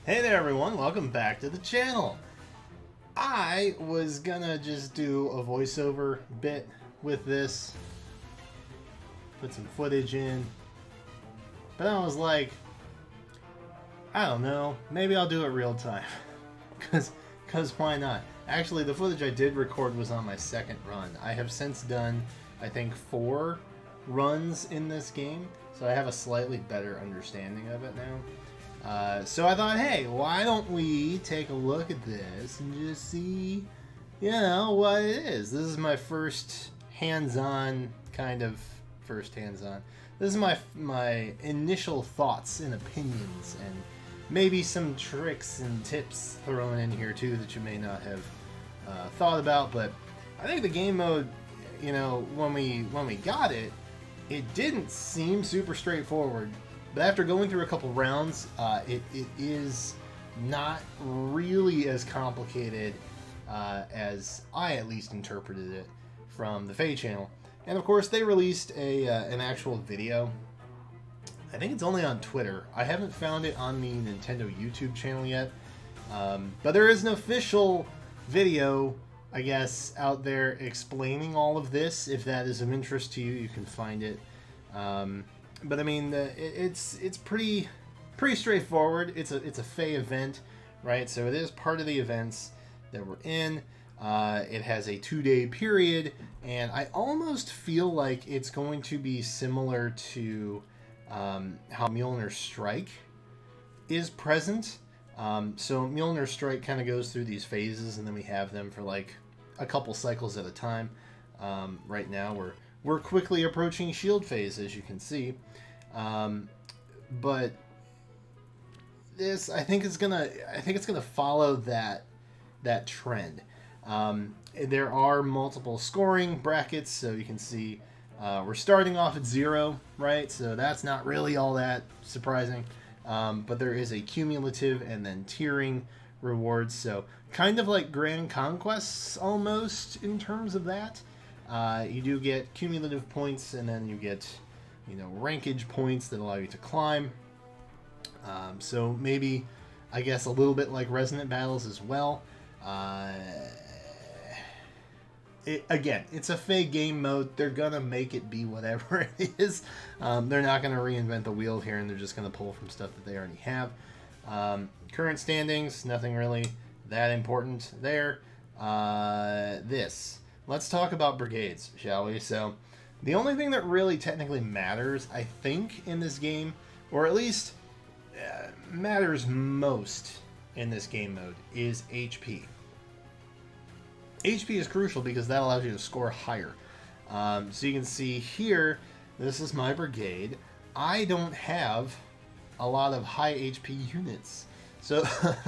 Hey there everyone, welcome back to the channel. I was gonna just do a voiceover bit with this, put some footage in, but I was like, I don't know, maybe I'll do it real time, cause why not? Actually, the footage I did record was on my second run. I have since done, I think, 4 runs in this game, so I have a slightly better understanding of it now. So I thought, hey, why don't we take a look at this and just see, you know, what it is. This is my first hands-on, This is my initial thoughts and opinions, and maybe some tricks and tips thrown in here too that you may not have thought about. But I think the game mode, you know, when we got it, it didn't seem super straightforward. But after going through a couple rounds, it is not really as complicated as I at least interpreted it from the Feh Channel. And of course, they released an actual video. I think it's only on Twitter. I haven't found it on the Nintendo YouTube channel yet. But there is an official video, I guess, out there explaining all of this. If that is of interest to you, you can find it. But I mean, it's pretty straightforward. It's a Feh event, right? So it is part of the events that we're in. It has a 2-day period, and I almost feel like it's going to be similar to how Mjolnir's Strike is present. So Mjolnir's Strike kind of goes through these phases, and then we have them for like a couple cycles at a time. Right now we're quickly approaching shield phase, as you can see. But this, I think it's gonna follow that trend. There are multiple scoring brackets, so you can see we're starting off at 0, right? So that's not really all that surprising. But there is a cumulative and then tiering rewards, so kind of like Grand Conquests almost in terms of that. You do get cumulative points, and then you get, you know, rankage points that allow you to climb. So maybe, I guess, a little bit like Resonant Battles as well. Again, it's a Feh game mode. They're gonna make it be whatever it is. They're not gonna reinvent the wheel here, and they're just gonna pull from stuff that they already have. Current standings, nothing really that important there. Let's talk about brigades, shall we? So, the only thing that really technically matters, I think, in this game, or at least matters most in this game mode, is HP. HP is crucial because that allows you to score higher. So you can see here, this is my brigade. I don't have a lot of high HP units. So,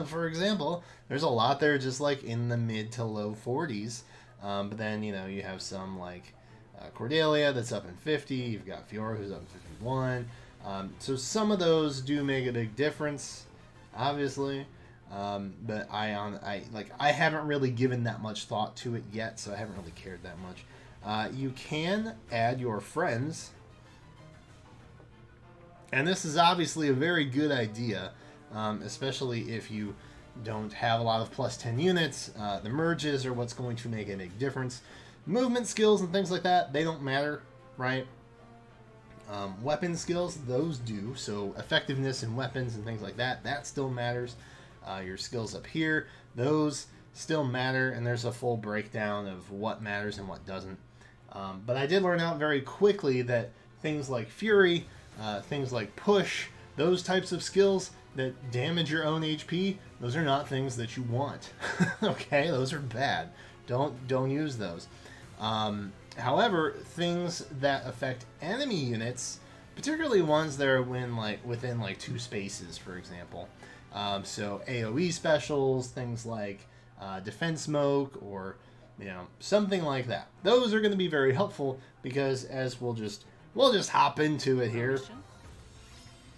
for example, there's a lot there just like in the mid to low 40s. But then, you know, you have some like Cordelia that's up in 50. You've got Fiora who's up in 51. So some of those do make a big difference, obviously. But I haven't really given that much thought to it yet, so I haven't really cared that much. You can add your friends, and this is obviously a very good idea, especially if you don't have a lot of plus 10 units. The merges are what's going to make a big difference. Movement skills and things like that, they don't matter, right? Weapon skills, those do. So effectiveness in weapons and things like that, that still matters. Your skills up here, those still matter, and there's a full breakdown of what matters and what doesn't. But I did learn out very quickly that things like Fury, things like Push, those types of skills that damage your own HP, those are not things that you want. Okay, those are bad. Don't use those. However, things that affect enemy units, particularly ones that are within 2 spaces, for example. So AoE specials, things like defense smoke, or something like that. Those are going to be very helpful because, as we'll just hop into it here.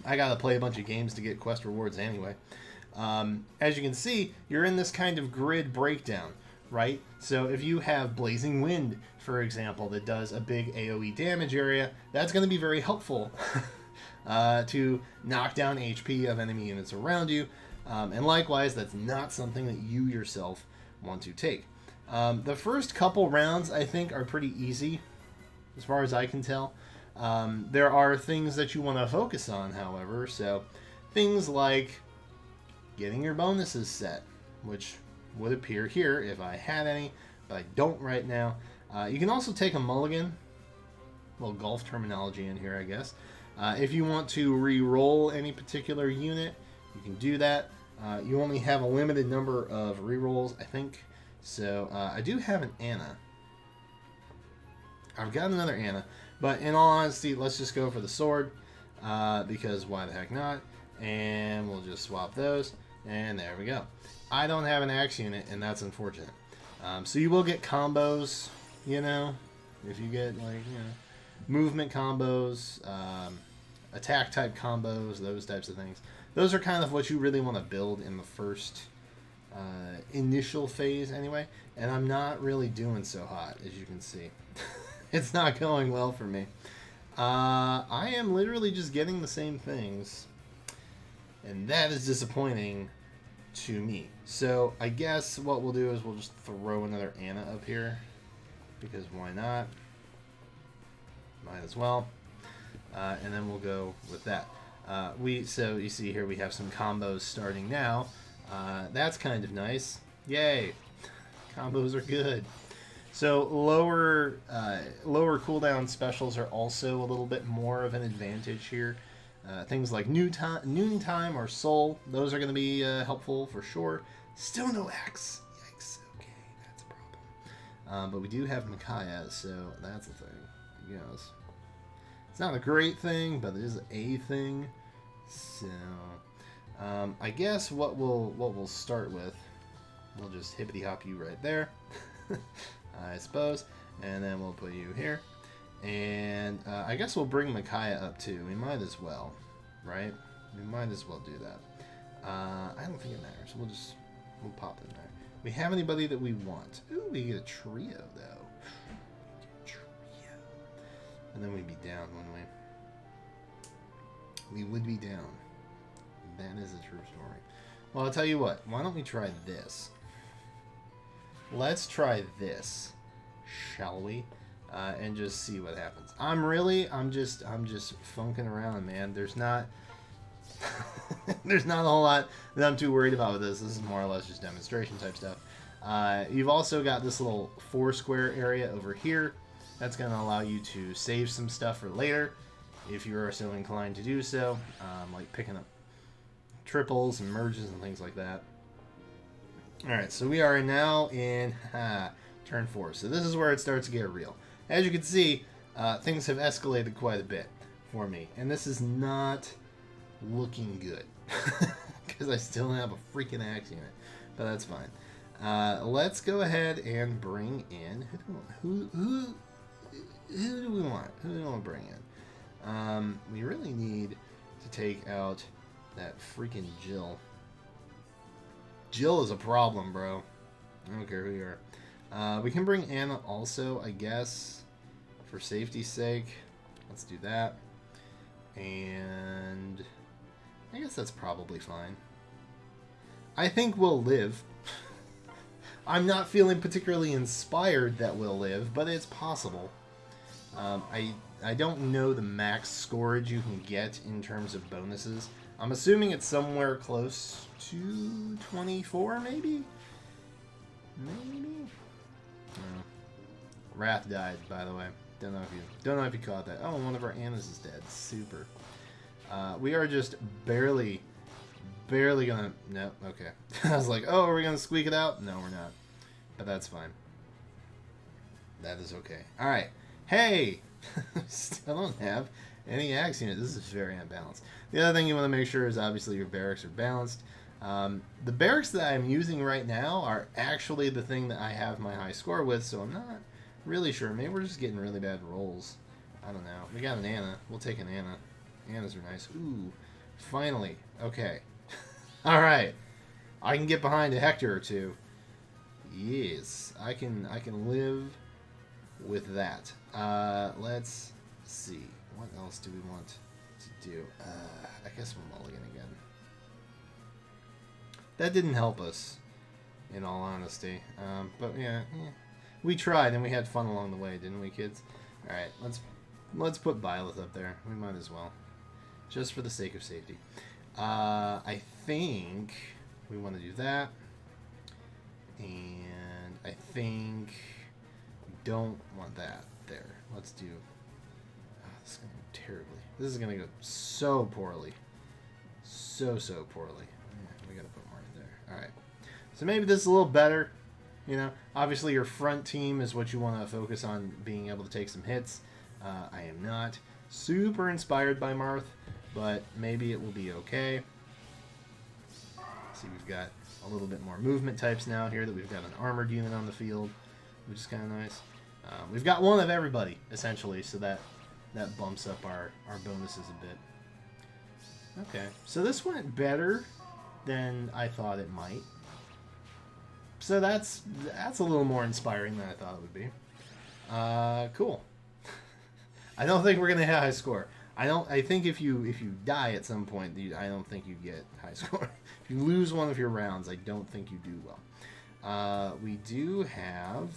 I gotta play a bunch of games to get quest rewards anyway. As you can see, you're in this kind of grid breakdown, right? So if you have Blazing Wind, for example, that does a big AoE damage area, that's going to be very helpful to knock down HP of enemy units around you. And likewise, that's not something that you yourself want to take. The first couple rounds, I think, are pretty easy, as far as I can tell. There are things that you want to focus on, however, so things like getting your bonuses set, which would appear here if I had any, but I don't right now. You can also take a mulligan, a little golf terminology in here, I guess. If you want to re-roll any particular unit, you can do that. You only have a limited number of re-rolls, I think. So I do have an Anna. I've got another Anna, but in all honesty, let's just go for the sword, because why the heck not? And we'll just swap those, and there we go. I don't have an axe unit, and that's unfortunate. So you will get combos, you know, if you get, like, you know, movement combos, attack type combos, those types of things. Those are kind of what you really want to build in the first initial phase anyway, and I'm not really doing so hot, as you can see. It's not going well for me. I am literally just getting the same things, and that is disappointing to me. So I guess what we'll do is we'll just throw another Anna up here, because why not? Might as well. And then we'll go with that. So you see here we have some combos starting now. That's kind of nice. Yay! Combos are good. So lower cooldown specials are also a little bit more of an advantage here. Things like noontime or soul, those are going to be helpful for sure. Still no axe. Yikes. Okay, that's a problem. But we do have Micaiah, so that's a thing. Yes. It's not a great thing, but it is a thing. So I guess what we'll start with, we'll just hippity hop you right there, I suppose, and then we'll put you here, and I guess we'll bring Micaiah up too. We might as well, right? We might as well do that. I don't think it matters. We'll pop in there. We have anybody that we want? Ooh, we get a trio though. And then we'd be down, wouldn't we? We would be down. That is a true story. Well, I'll tell you what. Why don't we try this? Let's try this, shall we? And just see what happens. I'm just funking around, man. There's not there's not a whole lot that I'm too worried about with this. This is more or less just demonstration type stuff. You've also got this little 4 square area over here. That's going to allow you to save some stuff for later, if you are so inclined to do so, like picking up triples and merges and things like that. Alright, so we are now in turn 4. So this is where it starts to get real. As you can see, things have escalated quite a bit for me. And this is not looking good. Because I still have a freaking axe unit. But that's fine. Let's go ahead and bring in... Who do we want? Who do we want to bring in? We really need to take out that freaking Jill. Jill is a problem, bro. I don't care who you are. We can bring Anna also, I guess, for safety's sake. Let's do that. And I guess that's probably fine. I think we'll live. I'm not feeling particularly inspired that we'll live, but it's possible. I don't know the max scorage you can get in terms of bonuses. I'm assuming it's somewhere close to 24, maybe? Maybe? Wrath died, by the way. Don't know if you caught that. Oh, one of our Annas is dead. Super. We are just barely gonna... No, okay. I was like, oh, are we gonna squeak it out? No, we're not. But that's fine. That is okay. Alright. Hey! Still don't have any axe unit. This is very unbalanced. The other thing you want to make sure is obviously your barracks are balanced. The barracks that I'm using right now are actually the thing that I have my high score with, so I'm not really sure. Maybe we're just getting really bad rolls. I don't know. We got an Anna. We'll take an Anna. Annas are nice. Ooh, finally. Okay. Alright. I can get behind a Hector or two. Yes. I can live with that. Let's see. What else do we want to do? I guess we'll mulligan again. that didn't help us, in all honesty. But yeah, we tried and we had fun along the way, didn't we, kids? All right, let's put Byleth up there. We might as well, just for the sake of safety. I think we want to do that, and I think we don't want that there. Let's do. Oh, this is gonna go terribly. This is gonna go so poorly, so poorly. We gotta put more in there. All right. So maybe this is a little better. You know, obviously your front team is what you want to focus on, being able to take some hits. I am not super inspired by Marth, but maybe it will be okay. See, we've got a little bit more movement types now here, that we've got an armored unit on the field, which is kind of nice. We've got one of everybody, essentially, so that bumps up our bonuses a bit. Okay, so this went better than I thought it might. So that's a little more inspiring than I thought it would be. Cool. I don't think we're gonna hit a high score. I think if you die at some point, I don't think you get high score. If you lose one of your rounds, I don't think you do well. We do have.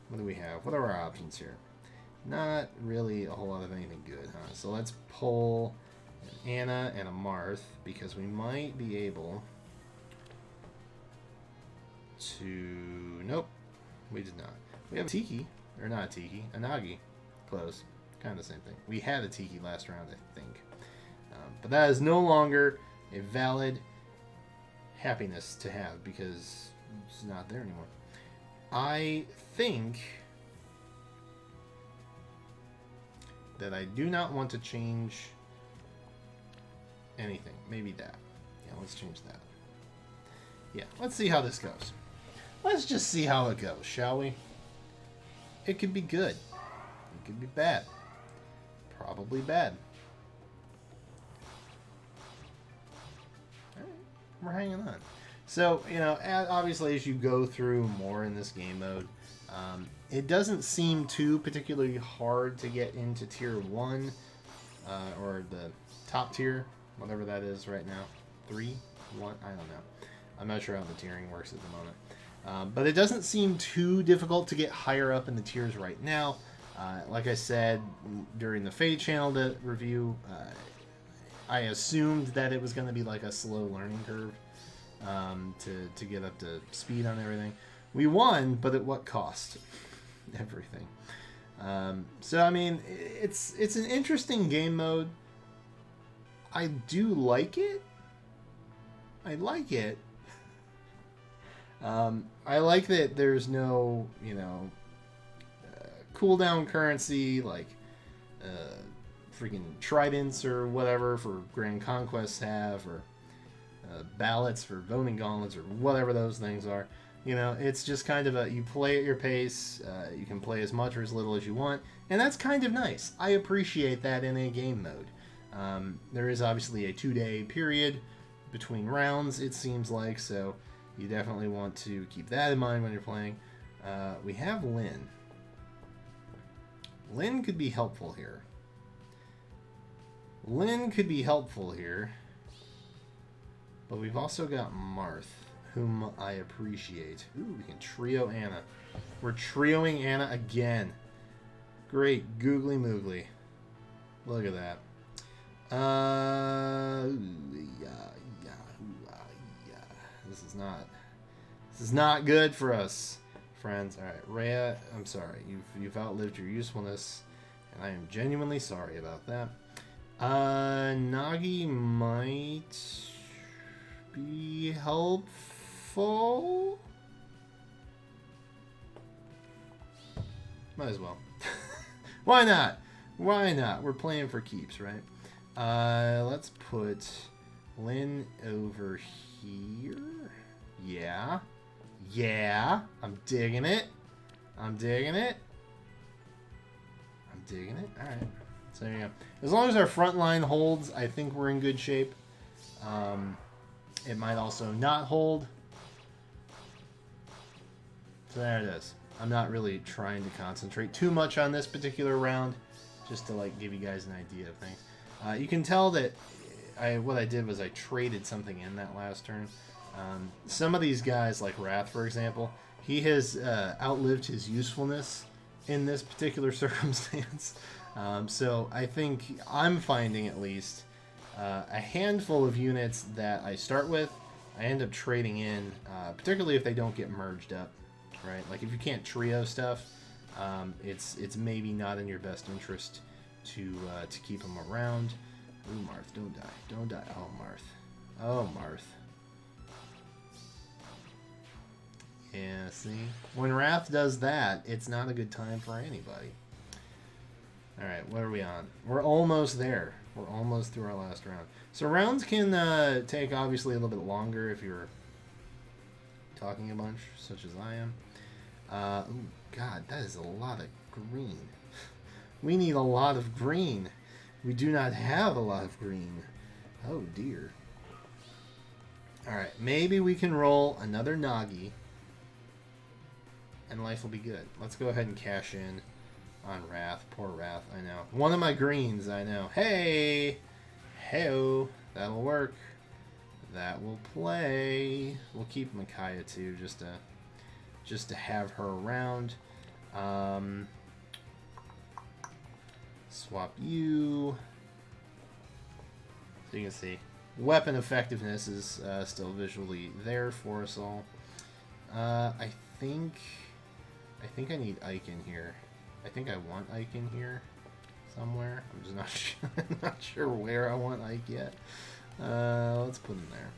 What do we have? What are our options here? Not really a whole lot of anything good, huh? So let's pull an Anna and a Marth, because we might be able to. Nope, we did not. We have a Tiki, or not a Tiki, a Nagi. Close. Kind of the same thing. We had a Tiki last round, I think. But that is no longer a valid happiness to have, because it's not there anymore. I think that I do not want to change anything. Maybe that. Yeah, let's change that. Yeah, let's see how this goes. Let's just see how it goes, shall we? It could be good. It could be bad. Probably bad. All right, we're hanging on. So, you know, obviously as you go through more in this game mode, it doesn't seem too particularly hard to get into tier 1, or the top tier, whatever that is right now. 3? 1? I don't know. I'm not sure how the tiering works at the moment. But it doesn't seem too difficult to get higher up in the tiers right now. Like I said during the Feh Channel review, I assumed that it was going to be like a slow learning curve to get up to speed on everything. We won, but at what cost? Everything. So I mean, it's an interesting game mode. I do like it. I like it. I like that there's no, you know, cooldown currency like freaking tridents or whatever for Grand Conquests have, or ballots for voting gauntlets, or whatever those things are. You know, it's just kind of you play at your pace. You can play as much or as little as you want, and that's kind of nice. I appreciate that in a game mode. There is obviously a 2-day period between rounds, it seems like, so you definitely want to keep that in mind when you're playing. We have Lynn. Lynn could be helpful here. But we've also got Marth, whom I appreciate. Ooh, we can trio Anna. We're trioing Anna again. Great, googly moogly. Look at that. This is not good for us, friends. All right, Rhea, I'm sorry. You've outlived your usefulness, and I am genuinely sorry about that. Nagi might be helpful. Might as well. Why not? Why not? We're playing for keeps, right? Let's put Lynn over here. Yeah. Yeah. I'm digging it. I'm digging it. All right. So there you go. As long as our front line holds, I think we're in good shape. It might also not hold. So there it is. I'm not really trying to concentrate too much on this particular round, just to like give you guys an idea of things. You can tell that what I did was I traded something in that last turn. Some of these guys, like Wrath, for example, he has outlived his usefulness in this particular circumstance. So I think I'm finding at least a handful of units that I start with, I end up trading in, particularly if they don't get merged up, right? Like if you can't trio stuff, it's maybe not in your best interest to keep them around. Ooh, Marth, don't die. Don't die. Oh, Marth. Oh, Marth. Yeah, see? When Wrath does that, it's not a good time for anybody. Alright, what are we on? We're almost there. We're almost through our last round. So rounds can take, obviously, a little bit longer if you're talking a bunch, such as I am. Ooh, God, that is a lot of green. We need a lot of green. We do not have a lot of green. Oh, dear. Alright, maybe we can roll another Nagi, and life will be good. Let's go ahead and cash in on Wrath. Poor Wrath, I know. One of my greens, I know. Hey! Hey-o. That'll work. That will play. We'll keep Micaiah, too, just to have her around. Swap you. So you can see weapon effectiveness is still visually there for us all. I think I need Ike in here. I think I want Ike in here somewhere. I'm just not sure, not sure where I want Ike yet. Let's put him there.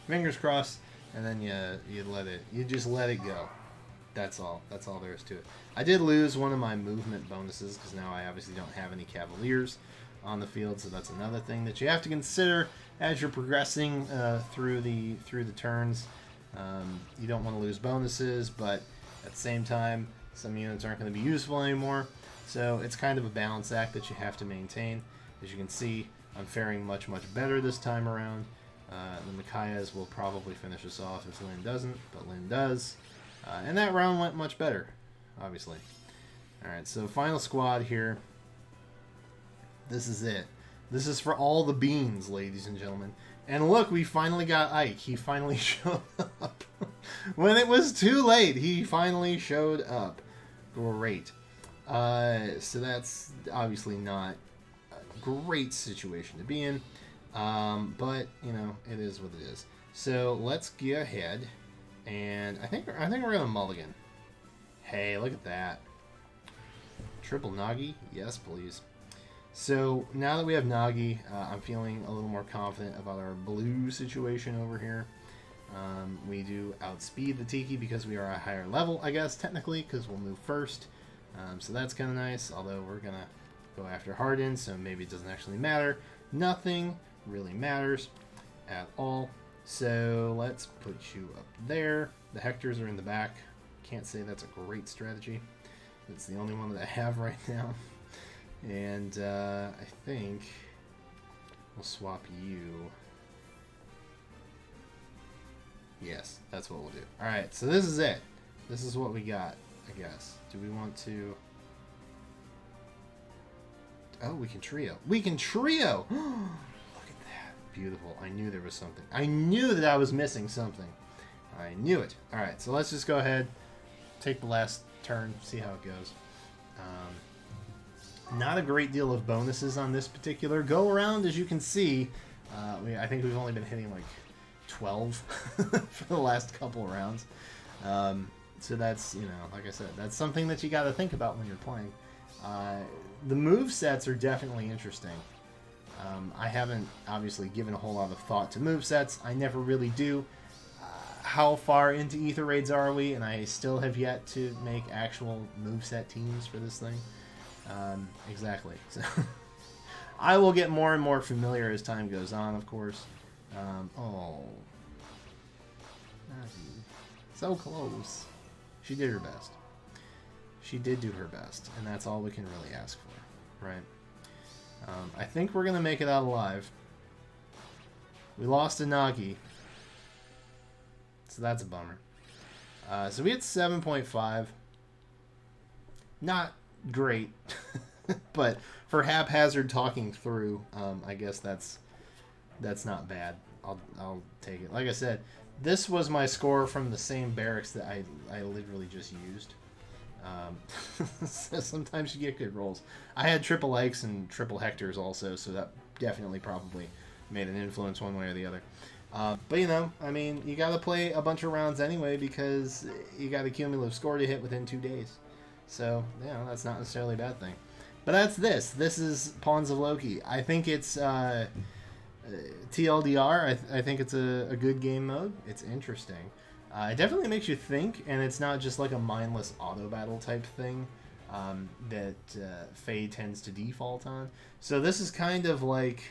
Fingers crossed, and then you just let it go. That's all. That's all there is to it. I did lose one of my movement bonuses because now I obviously don't have any Cavaliers on the field, so that's another thing that you have to consider as you're progressing through the turns. You don't want to lose bonuses, but at the same time, some units aren't going to be useful anymore. So it's kind of a balance act that you have to maintain. As you can see, I'm faring much, much better this time around. The Micaiahs will probably finish us off if Lynn doesn't, but Lynn does. And that round went much better, obviously. Alright, so final squad here. This is it. This is for all the beans, ladies and gentlemen. And look, we finally got Ike. He finally showed up. When it was too late, he finally showed up. Great. So that's obviously not a great situation to be in. But, you know, it is what it is. So let's go ahead. And I think we're gonna mulligan. Hey, look at that. Triple Nagi? Yes, please. So now that we have Nagi, I'm feeling a little more confident about our blue situation over here. We do outspeed the Tiki because we are a higher level, I guess, technically, because we'll move first. So that's kind of nice, although we're going to go after Harden, so maybe it doesn't actually matter. Nothing really matters at all. So let's put you up there. The Hectors are in the back. Can't say that's a great strategy. It's the only one that I have right now. And I think we'll swap you. Yes, that's what we'll do. Alright, so this is it. This is what we got, I guess. Do we want to... Oh, we can trio. We can trio! Look at that. Beautiful. I knew there was something. I knew that I was missing something. I knew it. Alright, so let's just go ahead, take the last turn, see how it goes. Not a great deal of bonuses on this particular go around, as you can see. I think we've only been hitting like 12 for the last couple rounds. So that's, you know, like I said, that's something that you got to think about when you're playing. The move sets are definitely interesting. I haven't obviously given a whole lot of thought to move sets. I never really do. How far into Ether Raids are we? And I still have yet to make actual moveset teams for this thing. Exactly. So I will get more and more familiar as time goes on, of course. Oh. Nagi. So close. She did her best. She did do her best, and that's all we can really ask for, right? I think we're going to make it out alive. We lost to Nagi. So that's a bummer. So we hit 7.5. Not great. But for haphazard talking through, I guess that's not bad. I'll take it. Like I said, this was my score from the same barracks that I literally just used. So sometimes you get good rolls. I had triple Ikes and triple Hectors also, so that definitely probably made an influence one way or the other. But you know, I mean, you got to play a bunch of rounds anyway because you got a cumulative score to hit within 2 days. So, you know, that's not necessarily a bad thing. But that's this. This is Pawns of Loki. I think it's TLDR. I think it's a good game mode. It's interesting. It definitely makes you think, and it's not just like a mindless auto battle type thing that Feh tends to default on. So this is kind of like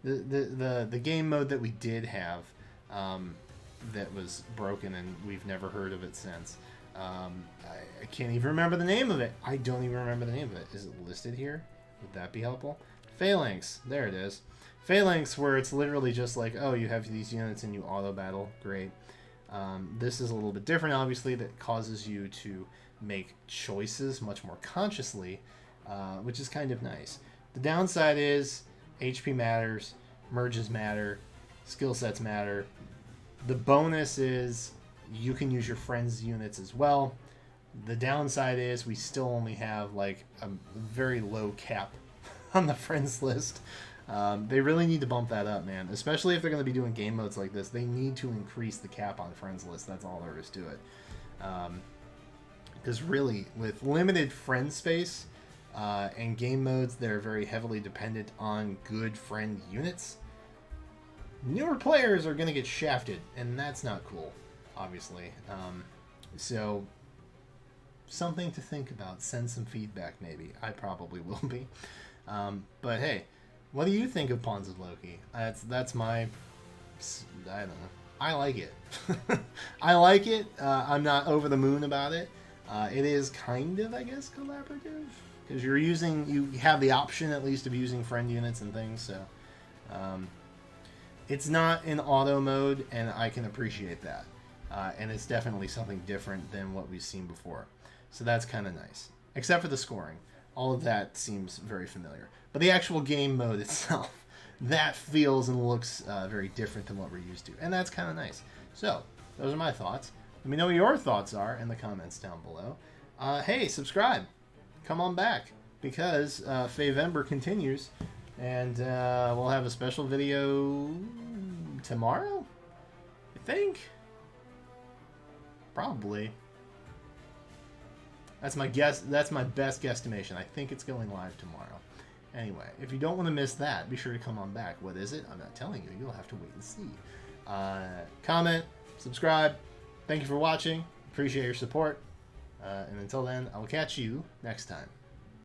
the game mode that we did have that was broken, and we've never heard of it since. I can't even remember the name of it. I don't even remember the name of it. Is it listed here? Would that be helpful? Phalanx. There it is. Phalanx, where it's literally just like, oh, you have these units and you auto battle. Great. This is a little bit different, obviously, that causes you to make choices much more consciously, which is kind of nice. The downside is HP matters, merges matter, skill sets matter. The bonus is you can use your friends' units as well. The downside is we still only have like a very low cap on the friends list. They really need to bump that up, man. Especially if they're going to be doing game modes like this. They need to increase the cap on friends list. That's all there is to it. Because really, with limited friend space and game modes that are very heavily dependent on good friend units, newer players are going to get shafted, and that's not cool, obviously. So, something to think about. Send some feedback, maybe. I probably will be. But hey, what do you think of Pawns of Loki? That's my... I don't know. I like it. I like it. I'm not over the moon about it. It is kind of, I guess, collaborative. Because you have the option, at least, of using friend units and things, so... it's not in auto mode, and I can appreciate that. And it's definitely something different than what we've seen before. So that's kind of nice. Except for the scoring. All of that seems very familiar. But the actual game mode itself, that feels and looks very different than what we're used to. And that's kind of nice. So, those are my thoughts. Let me know what your thoughts are in the comments down below. Hey, subscribe. Come on back. Because Fevember continues. And we'll have a special video tomorrow? I think. Probably. That's my guess. That's my best guesstimation. I think it's going live tomorrow. Anyway, if you don't want to miss that, be sure to come on back. What is it? I'm not telling you. You'll have to wait and see. Comment, subscribe. Thank you for watching. Appreciate your support. And until then, I will catch you next time.